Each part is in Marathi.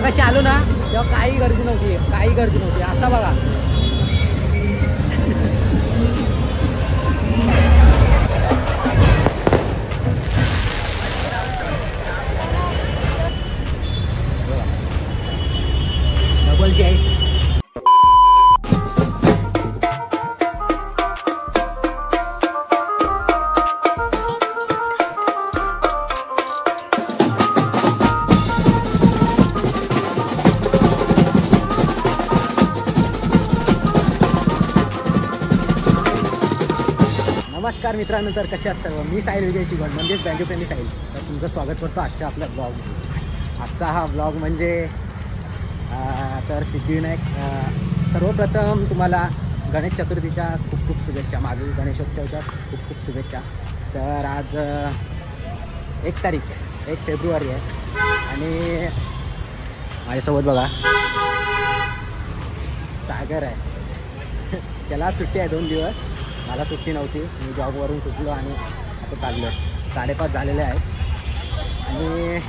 मगाशी आलो ना तेव्हा काही गर्दी नव्हती, काही गर्दी नव्हती. आता बघा डबल चाळीस. नमस्कार मित्रांनो, तर कसे आहात सर्व. मी साहिल विजय चिगण म्हणजेच बँजो प्रेमी साहिल. तर तुमचं स्वागत करतो आजच्या आपल्या ब्लॉगमध्ये. आजचा हा ब्लॉग म्हणजे तर सिद्धिविनायक. सर्वप्रथम तुम्हाला गणेश चतुर्थीच्या खूप खूप शुभेच्छा. मागील गणेशोत्सवाच्या खूप खूप शुभेच्छा. तर आज 1 तारीख 1 फेब्रुवारी आहे आणि माझ्यासोबत बघा सागर आहे. त्याला सुट्टी आहे 2 दिवस. मला सुट्टी नव्हती, मी जॉबवरून सुटलो आणि आता चाललो आहे. 5:30 झालेले आहेत आणि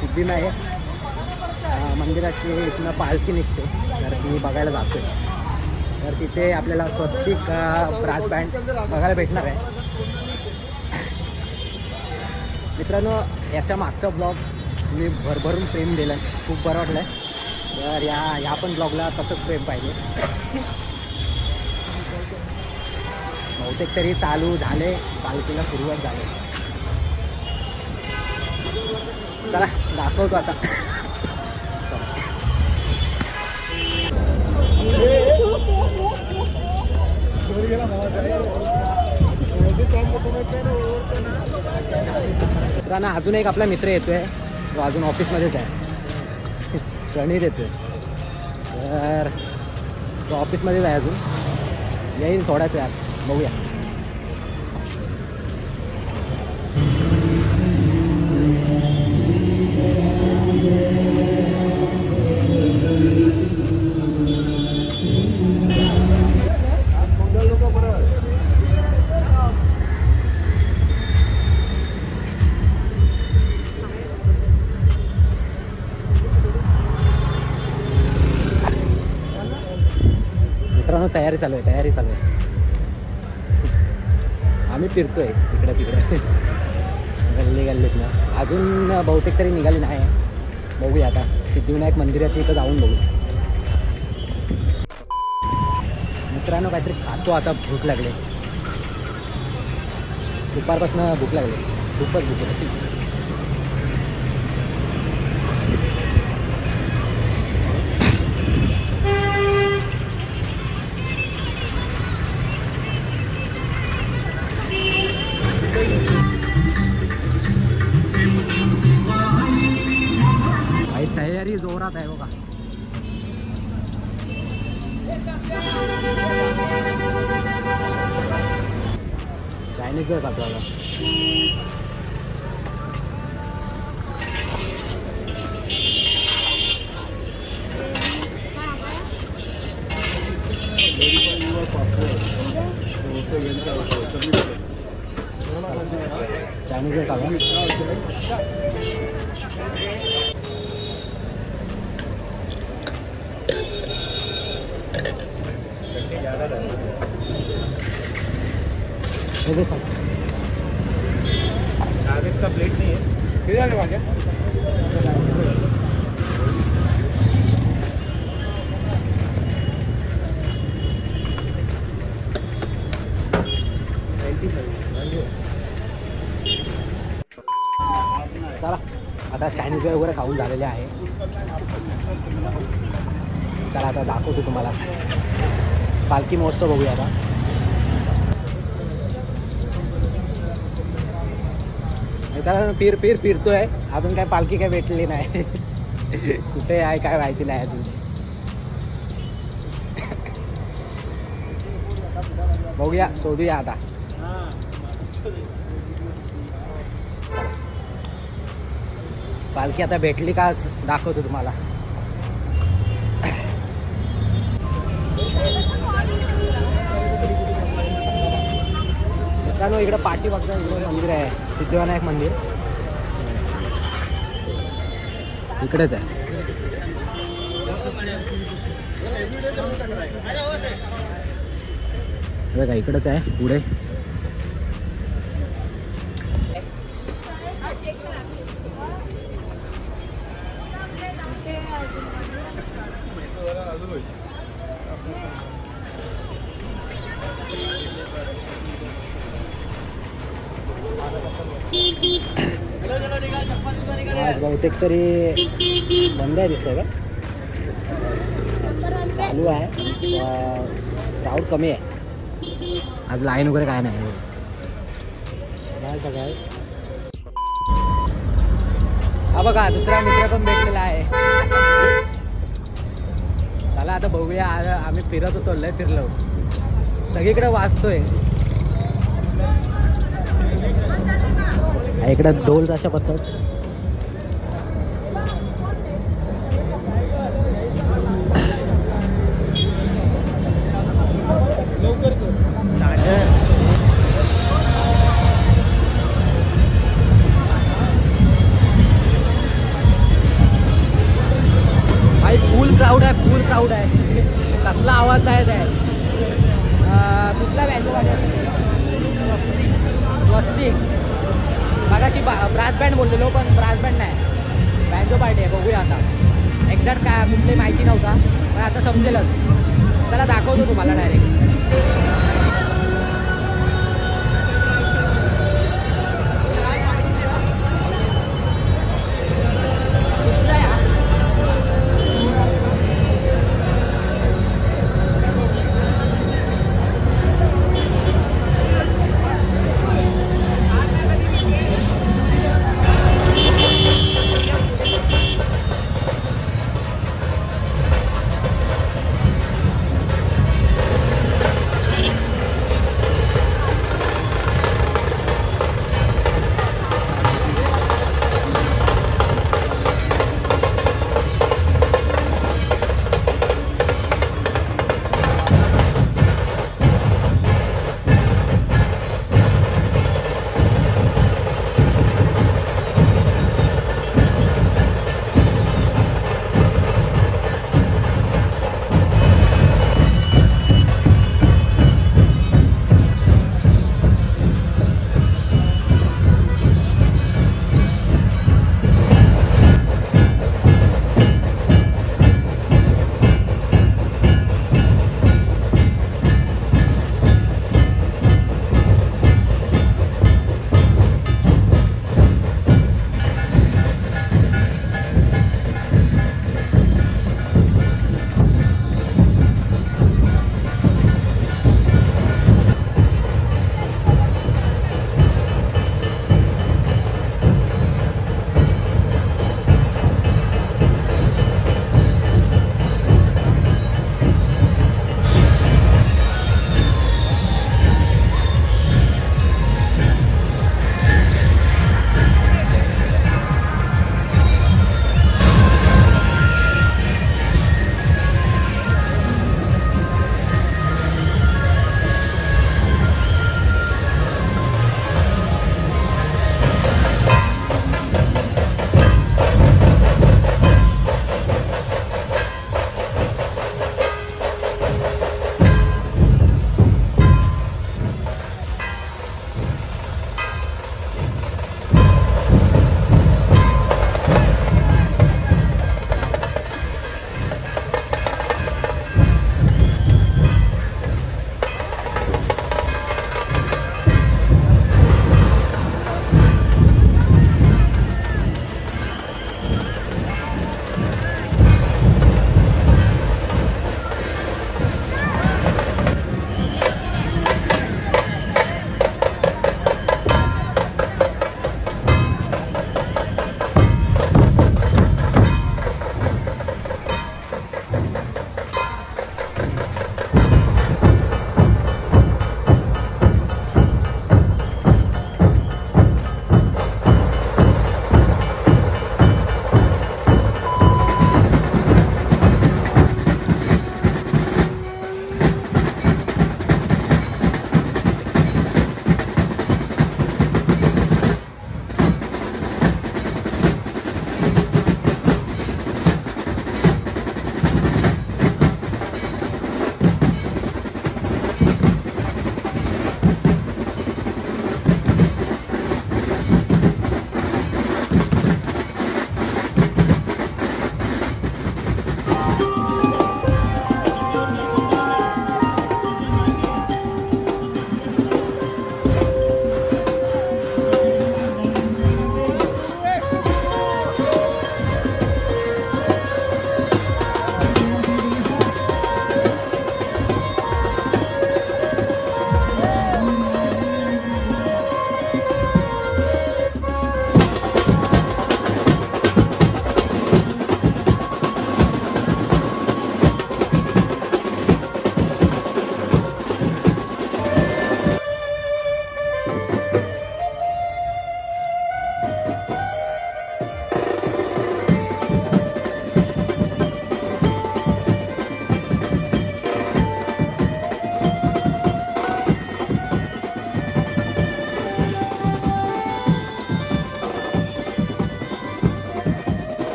सिद्धिविनायक मंदिराची इथनं पालखी निघते, तर ती बघायला जातो आहे. तर तिथे आपल्याला स्वस्तिक ब्रास बँड बघायला भेटणार आहे. मित्रांनो, याच्या मागचा ब्लॉग मी भरभरून प्रेम दिलं, खूप बरं वाटलं आहे. तर या पण ब्लॉगला तसंच प्रेम पाहिजे. बहुतेक तरी चालू झाले, पालखीला सुरुवात झाली. चला दाखवतो आता. मित्रांनो, अजून एक आपला मित्र येतोय, तो अजून ऑफिसमध्येच आहे. प्रणीत येतोय, तर तो ऑफिसमध्येच आहे अजून, येईल थोड्याच वेळात. बघूया. मित्रांनो, तयारी चालू आहे. आम्ही फिरतोय इकडे तिकडे गल्लीत ना. अजून बहुतेक तरी निघाली नाही. बघूया आता सिद्धिविनायक मंदिराच्या इथं जाऊन बघू. मित्रांनो, काहीतरी खातो आता. भूक लागली, दुपारपासून भूक लागली, खूपच भूक लागली. तयारी जोरात आहे बघा. चायनीज खातो आता. चायनीज खातो. कागज का प्लेट नहीं है. किधर है भाग्य? चला आता चायनीज वगैरे खाऊन झालेले आहे. चला आता दाखवतो तुम्हाला पालखी महोत्सव. बघूया आता. फिरतोय अजून. काय पालखी काय भेटली नाही. कुठे आहे काय माहिती नाही अजून. बघूया, शोधूया आता. पालखी आता भेटली का दाखवतो तुम्हाला. मित्रांनो, इकडं पाठीमागचं इकडे मंदिर आहे, सिद्धिविनायक मंदिर इकडेच आहे. बघा इकडंच आहे पुढे. आज बहुतेक तरी बंद आहे दिसतंय का, चालू आहे, क्राऊड कमी आहे आज, लाईन वगैरे काय नाही. हा बघा दुसरा मित्र पण भेटलेला आहे. चला आता बघूया. आम्ही फिरत होतो, लय फिरलो, सगळीकडे वाजतोय. इकडे ढोल ताशा पथक. भाई फुल क्राऊड आहे, फुल क्राऊड आहे. कसला आवाज आहे. कुठला बँजो वाजवतो? स्वस्तिक. मगाशी ब्रास बँड बोललेलो पण ब्रास बँड नाही, बँजो पार्टी आहे. बघूया आता एक्झॅक्ट काय कुठली माहिती नव्हता पण आता समजेलच. चला दाखवतो तुम्हाला डायरेक्ट.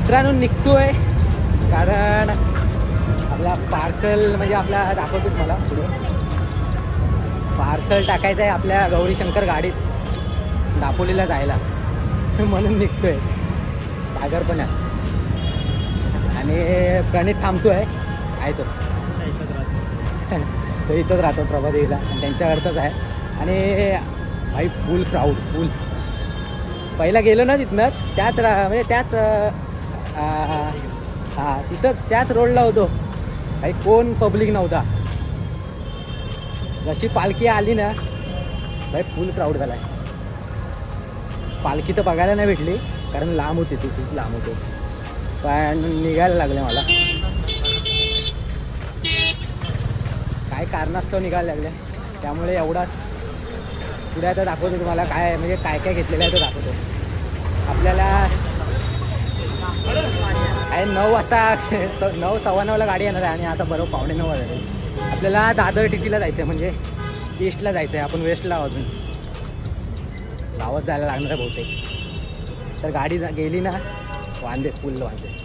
मित्रांनो निघतोय, कारण आपला पार्सल म्हणजे आपल्या दाखवतो मला पुढे पार्सल टाकायचं आहे आपल्या गौरी शंकर गाडीत दापोलीला जायला म्हणून निघतोय. सागर पण आहे आणि प्रणित थांबतोय आहे तो इथंच राहतो प्रभादेवीला आणि त्यांच्याकडचंच आहे. आणि भाई फुल क्राऊड फुल. पहिला गेलो ना तिथनंच त्याच म्हणजे त्याच हां तिथंच त्याच रोडला होतो. काही कोण पब्लिक नव्हता. जशी पालखी आली ना भाई फुल क्राऊड झाला आहे. पालखी तर बघायला नाही भेटली कारण लांब होती ती खूप लांब होती. पण निघायला लागले मला काय कारणास्तव निघायला लागले त्यामुळे एवढाच. पुढे आता दाखवतो तुम्हाला काय म्हणजे काय काय घेतलेलं आहे ते दाखवतो. आपल्याला आहे 9 वाजता 9 सव्वा 9ला गाडी येणार आहे आणि आता बरोबर 8:45 वाजले. आपल्याला दादर टीटीला जायचं आहे म्हणजे ईस्टला जायचं आहे. आपण वेस्टला अजून गावात जायला लागणार आहे बहुतेक. तर गाडी गेली ना वांदे फुल वांदे.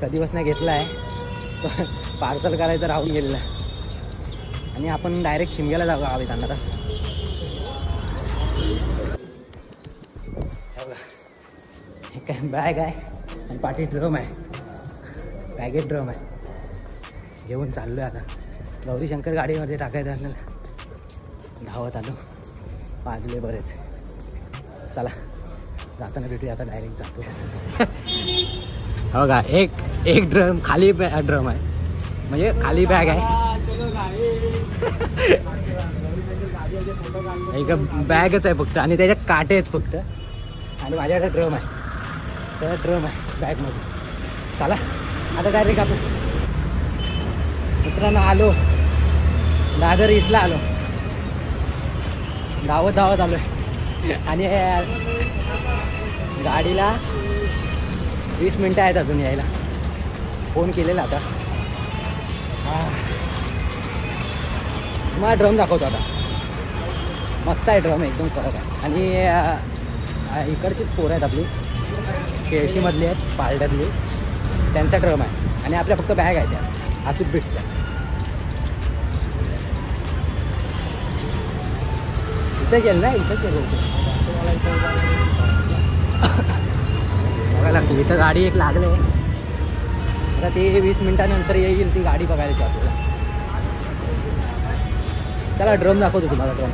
कधीपासून घेतला आहे पार्सल करायचं राहून गेलेलं आणि आपण डायरेक्ट शिमग्याला जाऊ गावी जाणार. काय बॅग आहे आणि पाठी ड्रम आहे. बॅगेत ड्रम आहे. घेऊन चाललो आहे आता गौरी शंकर गाडीमध्ये टाकायचं आपल्याला. धावत आलो वाजले बरेच. चला जाताना भेटूया आता. डायरेक्ट जातो. हो का एक ड्रम खाली ड्रम आहे म्हणजे खाली बॅग आहे. एक बॅगच आहे फक्त आणि त्याच्यात काटे आहेत फक्त आणि माझ्याकडे ड्रम आहे. तर ड्रम आहे बॅगमध्ये. चला आता डायरेक्ट आपण मित्रांनो आलो दादर ईस्टला आलो. धावत आलो आणि गाडीला 20 मिनटं आहेत अजून यायला. फोन केलेला आता. मला ड्रम दाखवतो आता. मस्त आहे ड्रम एकदम कडक आहे. आणि इकडचीच पोरं आहेत आपली केळशीमधली आहेत पालड्यातली त्यांचा ड्रम आहे आणि आपल्या फक्त बॅग आहे त्या आसिफ बिट्सच्या. इथं गेलं ना इथंच गेलो बघायला लागतो. इथं गाडी एक लागले आता ते 20 मिनटानंतर येईल ती गाडी बघायला आपल्याला. चला ड्रम दाखवतो तुम्हाला. ड्रम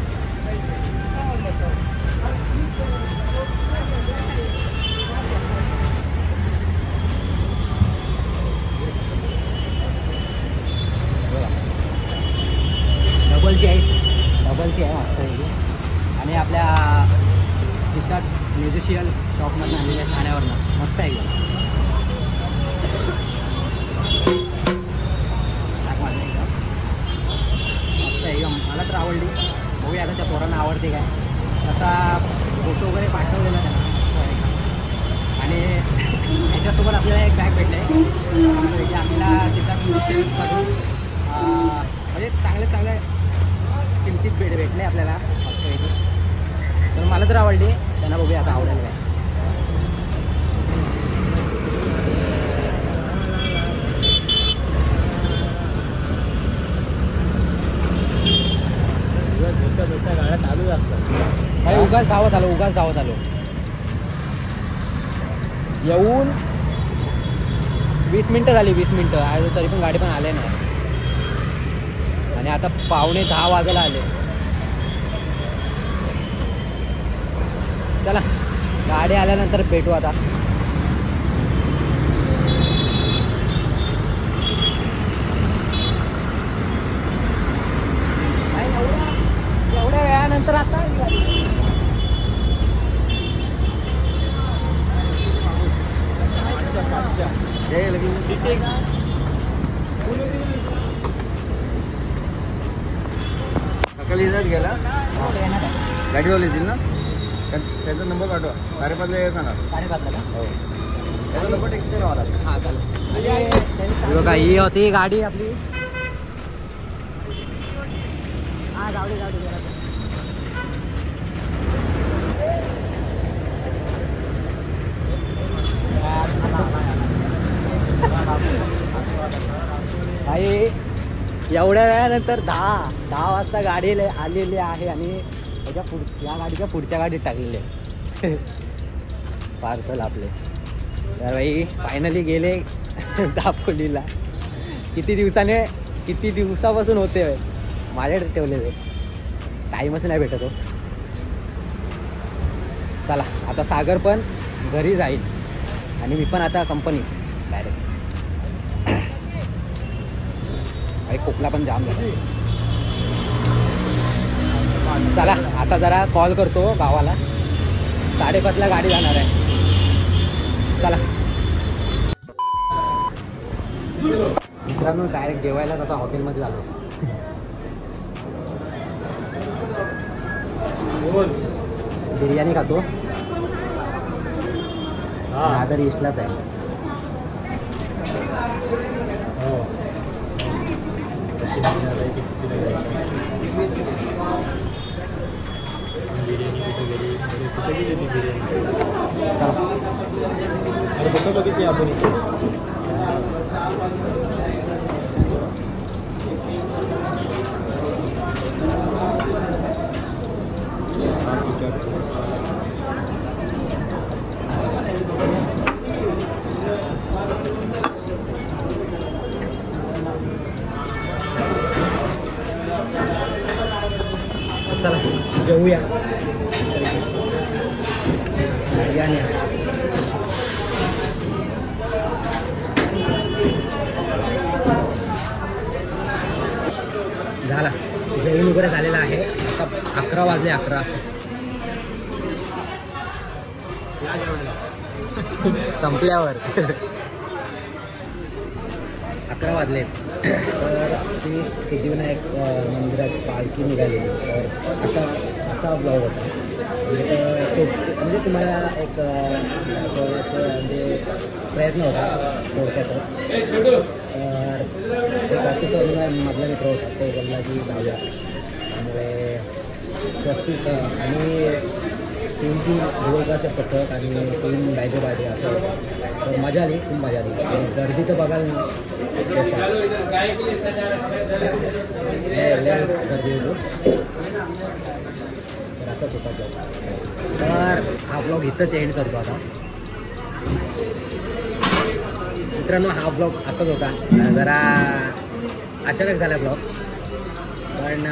डबलची आहे मस्त आहे. आणि आपल्या सिद्धार्थ म्युझिशियल शॉपमधून आणलेल्या ठाण्यावरनं मस्त आहे. मस्त आहे मला तर आवडली. बघूया आता त्या पोरांना आवडते काय. तसा फोटो वगैरे पाठवलेला त्यांना मस्त आहे. आणि त्याच्यासोबत आपल्याला एक बॅग भेटलं आहे की आपल्याला सिद्धार्थ म्युझिशियलकडून म्हणजे चांगल्या किमतीत भेटले आपल्याला मस्त आहे. तर मला तर आवडली. त्यांना बघूया आता आवडेल काय. गाड्या चालूच असतात. काही उगाच धावत आलो येऊन 20 मिनटं झाली. 20 मिनटं आहे तरी पण गाडी पण आले नाही. आणि आता 9:45 वाजायला आले. चला गाडी आल्यानंतर भेटू आता. एवढ्या वेळानंतर आता सकाळी इथंच गेला गाडीवाला येतील ना त्याचा नंबर पाठवा. 5:30ला येणार. 5:30ला का? हो त्याचा नंबर टेक्स्ट करा मला. हां चालेल. बघा ही होती गाडी आपली. हां जाऊ दे एवढ्या वेळानंतर 10 वाजता गाडी आलेली आहे आणि या गाडीच्या पुढच्या गाडीत टाकलेले आहे पार्सल आपले. तर भाई फायनली गेले दापोलीला. किती दिवसापासून होते माझ्याकडे ठेवलेले, टाईमच नाही भेटत हो. चला आता सागर पण घरी जाईल आणि मी पण आता कंपनी डायरेक्ट. भाई खोकला पण जाम झाला. चला आता जरा कॉल करतो गावाला. 5:30ला गाडी जाणार आहे. चला मित्रांनो डायरेक्ट जेवायला आता हॉटेलमध्ये झालो. बिर्याणी खातो. दादर ईस्टलाच आहे. बघितली आपण चला जेवूया. बिर्याणी झाला. जेवण वगैरे झालेलं आहे. आता 11 वाजले. 11 संपल्यावर 11 वाजले. तर ती सिद्धिविनायक मंदिरात पालखी निघालेली. तर असा ब्लॉग होता. म्हणजे तुम्हाला एक दाखवण्याचा म्हणजे प्रयत्न होता थोडक्यातच. तर एक ऑफिसवरून मधला मित्र होता, तो बोलला की जाऊया. त्यामुळे स्वस्तिक आणि 3 ढोलकाचे पथक आणि 3 बायदे बायदे असं. तर मजा आली, खूप मजा आली. आणि गर्दी तर बघायला गर्दी होतो. तर असंच होता ब्लॉग. तर हा ब्लॉग इथंच एंड करतो आता. मित्रांनो हा ब्लॉग असंच होता. जरा अचानक झाला ब्लॉग. पण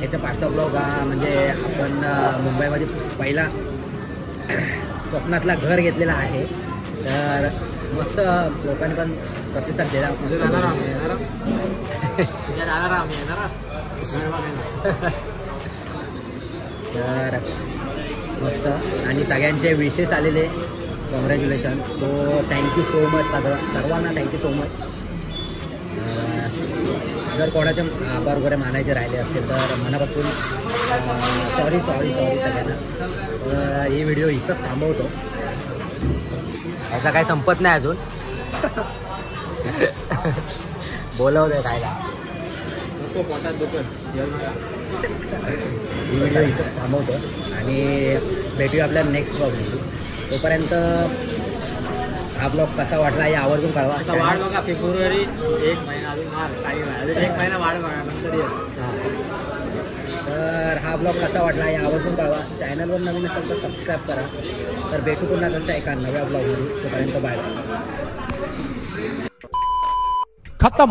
याच्या पाठचा ब्लॉग हा म्हणजे आपण मुंबईमध्ये पहिला स्वप्नातला घर घेतलेला आहे. तर मस्त लोकांनी पण प्रतिसाद दिला. तर मस्त आणि सगळ्यांचे विशेष आलेले. Congratulation. So thank you so much सर्वांना. Thank you so much. जर कोणाचे आभार वगैरे मानायचे राहिले असतील तर मनापासून सॉरी सगळ्यांना. ही व्हिडिओ इथंच थांबवतो. याचा काही संपत नाही अजून. बोलवतोय खायला. ही व्हिडिओ इथंच थांबवतो आणि भेटूया आपल्या नेक्स्ट ब्लॉगमध्ये. तोपर्यंत हा ब्लॉग कसा वाटला हे आवर्जून कळवा. वाढ बघा फेब्रुवारी 1 महिना अजून 1 महिना वाढ बघा नंतर. तर हा ब्लॉग कसा वाटला हे आवर्जून कळवा. चॅनलवर नवीन असेल तर सबस्क्राईब करा. तर भेटू पुन्हा तसं एका नव्या ब्लॉगमध्ये. तोपर्यंत बाय. खत्म.